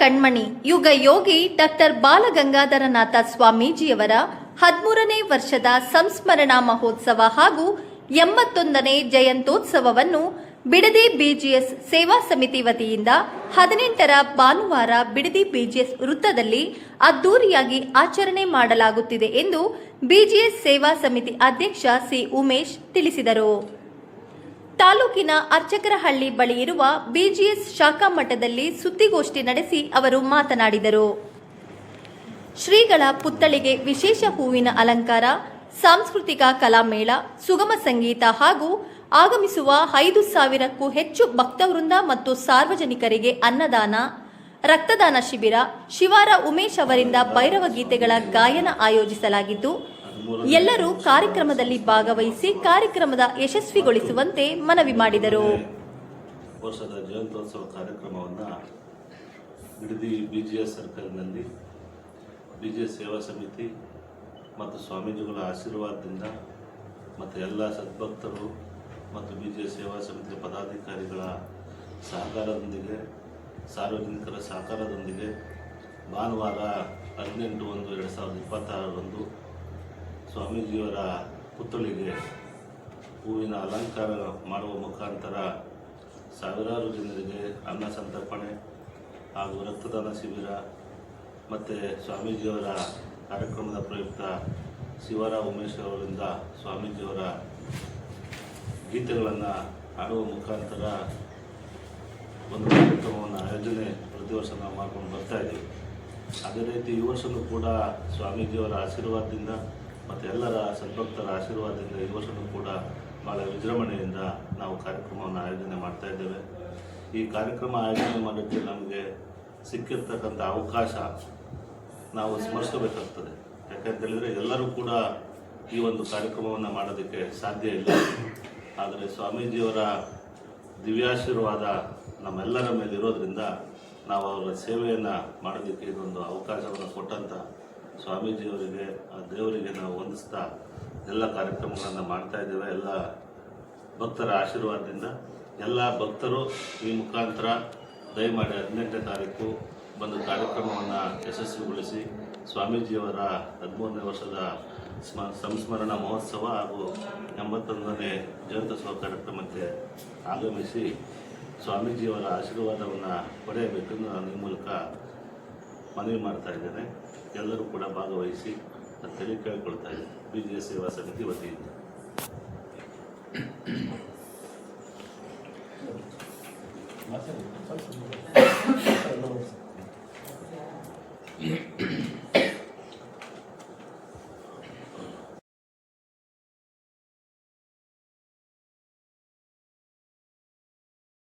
ಕಣ್ಮಣಿ ಯುಗ ಯೋಗಿ ಡಾಕ್ಟರ್ ಬಾಲಗಂಗಾಧರನಾಥ ಸ್ವಾಮೀಜಿಯವರ 13ನೇ ವರ್ಷದ ಸಂಸ್ಮರಣಾ ಮಹೋತ್ಸವ ಹಾಗೂ 81ನೇ ಜಯಂತ್ಯೋತ್ಸವವನ್ನು ಬಿಡದಿ ಬಿಜಿಎಸ್ ಸೇವಾ ಸಮಿತಿ ವತಿಯಿಂದ 18ರ ಭಾನುವಾರ ಬಿಡದಿ ಬಿಜಿಎಸ್ ವೃತ್ತದಲ್ಲಿ ಅದ್ದೂರಿಯಾಗಿ ಆಚರಣೆ ಮಾಡಲಾಗುತ್ತಿದೆ ಎಂದು ಬಿಜಿಎಸ್ ಸೇವಾ ಸಮಿತಿ ಅಧ್ಯಕ್ಷ ಸಿ ಉಮೇಶ್ ತಿಳಿಸಿದರು. ತಾಲೂಕಿನ ಅರ್ಚಕರಹಳ್ಳಿ ಬಳಿ ಇರುವ ಬಿಜಿಎಸ್ ಶಾಖಾ ಮಠದಲ್ಲಿ ಸುದ್ದಿಗೋಷ್ಠಿ ನಡೆಸಿ ಅವರು ಮಾತನಾಡಿದರು. ಶ್ರೀಗಳ ಪುತ್ಥಳಿಗೆ ವಿಶೇಷ ಹೂವಿನ ಅಲಂಕಾರ, ಸಾಂಸ್ಕೃತಿಕ ಕಲಾಮೇಳ, ಸುಗಮ ಸಂಗೀತ ಹಾಗೂ ಆಗಮಿಸುವ 5,000ಕ್ಕೂ ಹೆಚ್ಚು ಭಕ್ತವೃಂದ ಮತ್ತು ಸಾರ್ವಜನಿಕರಿಗೆ ಅನ್ನದಾನ, ರಕ್ತದಾನ ಶಿಬಿರ, ಶಿವಾರ ಉಮೇಶ್ ಅವರಿಂದ ಭೈರವ ಗೀತೆಗಳ ಗಾಯನ ಆಯೋಜಿಸಲಾಗಿದ್ದು, ಎಲ್ಲರೂ ಕಾರ್ಯಕ್ರಮದಲ್ಲಿ ಭಾಗವಹಿಸಿ ಕಾರ್ಯಕ್ರಮದ ಯಶಸ್ವಿಗೊಳಿಸುವಂತೆ ಮನವಿ ಮಾಡಿದರು. ವರ್ಷದ ಜಯಂತ್ಯೋತ್ಸವ ಕಾರ್ಯಕ್ರಮವನ್ನು ಬಿಡದಿ ಬಿಜಿಎಸ್ ಸರ್ಕಲ್ನಲ್ಲಿ ಬಿಜಿಎಸ್ ಸೇವಾ ಸಮಿತಿ ಮತ್ತು ಸ್ವಾಮೀಜಿಗಳ ಆಶೀರ್ವಾದದಿಂದ ಮತ್ತು ಎಲ್ಲ ಸದ್ಭಕ್ತರು ಮತ್ತು ಬಿಜಿಎಸ್ ಸೇವಾ ಸಮಿತಿಯ ಪದಾಧಿಕಾರಿಗಳ ಸಹಕಾರದೊಂದಿಗೆ ಸಾರ್ವಜನಿಕರ ಸಹಕಾರದೊಂದಿಗೆ ಭಾನುವಾರ 18/1/2026 ಸ್ವಾಮೀಜಿಯವರ ಪುತ್ಥಳಿಗೆ ಹೂವಿನ ಅಲಂಕಾರ ಮಾಡುವ ಮುಖಾಂತರ ಸಾವಿರಾರು ಜನರಿಗೆ ಅನ್ನ ಸಂತರ್ಪಣೆ ಹಾಗೂ ರಕ್ತದಾನ ಶಿಬಿರ ಮತ್ತು ಸ್ವಾಮೀಜಿಯವರ ಕಾರ್ಯಕ್ರಮದ ಪ್ರಯುಕ್ತ ಶಿವಾರ ಉಮೇಶ್ ಅವರಿಂದ ಸ್ವಾಮೀಜಿಯವರ ಗೀತೆಗಳನ್ನು ಹಾಡುವ ಮುಖಾಂತರ ಒಂದು ಕಾರ್ಯಕ್ರಮವನ್ನು ಆಯೋಜನೆ ಪ್ರತಿ ವರ್ಷ ನಾವು ಮಾಡ್ಕೊಂಡು ಬರ್ತಾಯಿದ್ದೀವಿ. ಅದೇ ರೀತಿ ಈ ವರ್ಷವೂ ಕೂಡ ಸ್ವಾಮೀಜಿಯವರ ಆಶೀರ್ವಾದದಿಂದ ಮತ್ತು ಎಲ್ಲರ ಸದ್ಭಕ್ತರ ಆಶೀರ್ವಾದದಿಂದ ಈ ವರ್ಷವೂ ಕೂಡ ಭಾಳ ವಿಜೃಂಭಣೆಯಿಂದ ನಾವು ಕಾರ್ಯಕ್ರಮವನ್ನು ಆಯೋಜನೆ ಮಾಡ್ತಾಯಿದ್ದೇವೆ. ಈ ಕಾರ್ಯಕ್ರಮ ಆಯೋಜನೆ ಮಾಡೋಕ್ಕೆ ನಮಗೆ ಸಿಕ್ಕಿರ್ತಕ್ಕಂಥ ಅವಕಾಶ ನಾವು ಸ್ಮರಿಸಬೇಕಾಗ್ತದೆ. ಯಾಕಂತೇಳಿದರೆ ಎಲ್ಲರೂ ಕೂಡ ಈ ಒಂದು ಕಾರ್ಯಕ್ರಮವನ್ನು ಮಾಡೋದಕ್ಕೆ ಸಾಧ್ಯ ಇಲ್ಲ. ಆದರೆ ಸ್ವಾಮೀಜಿಯವರ ದಿವ್ಯಾಶೀರ್ವಾದ ನಮ್ಮೆಲ್ಲರ ಮೇಲೆ ಇರೋದರಿಂದ ನಾವು ಅವರ ಸೇವೆಯನ್ನು ಮಾಡೋದಕ್ಕೆ ಇದೊಂದು ಅವಕಾಶವನ್ನು ಕೊಟ್ಟಂಥ ಸ್ವಾಮೀಜಿಯವರಿಗೆ, ಆ ದೇವರಿಗೆ ನಾವು ವಂದಿಸ್ತಾ ಎಲ್ಲ ಕಾರ್ಯಕ್ರಮಗಳನ್ನು ಮಾಡ್ತಾಯಿದ್ದೇವೆ. ಎಲ್ಲ ಭಕ್ತರ ಆಶೀರ್ವಾದದಿಂದ ಎಲ್ಲ ಭಕ್ತರು ಈ ಮುಖಾಂತರ ದಯಮಾಡಿ 18ನೇ ತಾರೀಕು ಬಂದು ಕಾರ್ಯಕ್ರಮವನ್ನು ಯಶಸ್ವಿಗೊಳಿಸಿ ಸ್ವಾಮೀಜಿಯವರ 13ನೇ ವರ್ಷದ ಸಂಸ್ಮರಣಾ ಮಹೋತ್ಸವ ಹಾಗೂ 81ನೇ ಜಯಂತ್ಯೋತ್ಸವ ಕಾರ್ಯಕ್ರಮಕ್ಕೆ ಆಗಮಿಸಿ ಸ್ವಾಮೀಜಿಯವರ ಆಶೀರ್ವಾದವನ್ನು ಪಡೆಯಬೇಕೆಂದು ನಾನು ಈ ಮೂಲಕ ಮನವಿ ಮಾಡ್ತಾ ಇದ್ದೇನೆ. ಎಲ್ಲರೂ ಕೂಡ ಭಾಗವಹಿಸಿ ಅಂತೇಳಿ ಕೇಳ್ಕೊಳ್ತಾ ಇದ್ದೀನಿ ಬಿಜಿಎಸ್ ಸೇವಾ ಸಮಿತಿ ವತಿಯಿಂದ.